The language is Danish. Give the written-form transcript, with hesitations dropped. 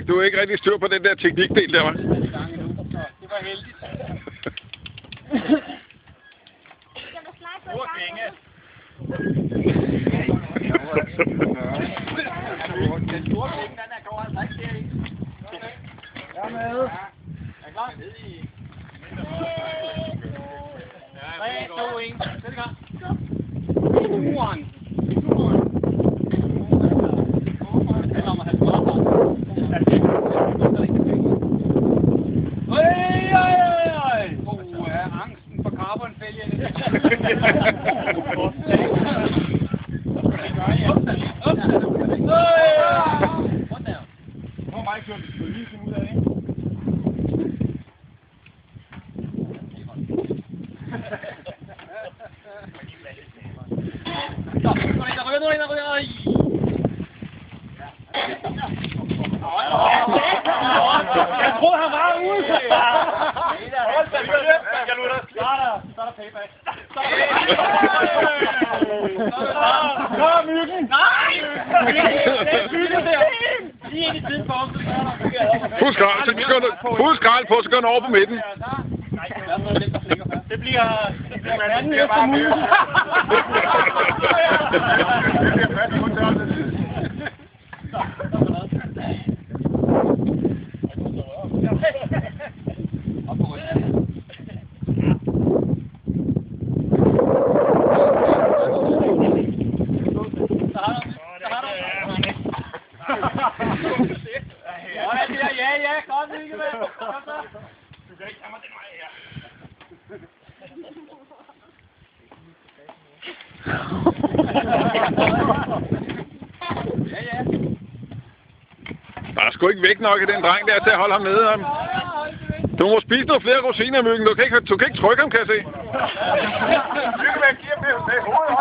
Du er ikke rigtig styr på den der teknikdel der, hva'? Det var heldigt. Stor penge. Den store penge, den er går altså ikke deri. Jeg er med. Jeg er klar. Ned i... 3, 2, 1. Sæt i gang. Uren. Angsten for carbonfælgerne. Nu har mig kørt lige finde ud af det. Jeg troede, han var ude. Så er der payback. Kom, Myggen! Nej! Det er Myggen der! Lige ind i tiden på os, så er der... Husk skrald på, så går den over på midten. Det bliver manden efter Myggen. Ja, godt, Myggen. Kom så. Du kan ikke tage mig den vej her. Ja. Der er sgu ikke væk nok af den dreng der til at holde ham nede. Du må spise nogle flere rosiner, Myggen. Du kan ikke trykke ham, kan jeg se. Myggen, hvad giver med hovedet?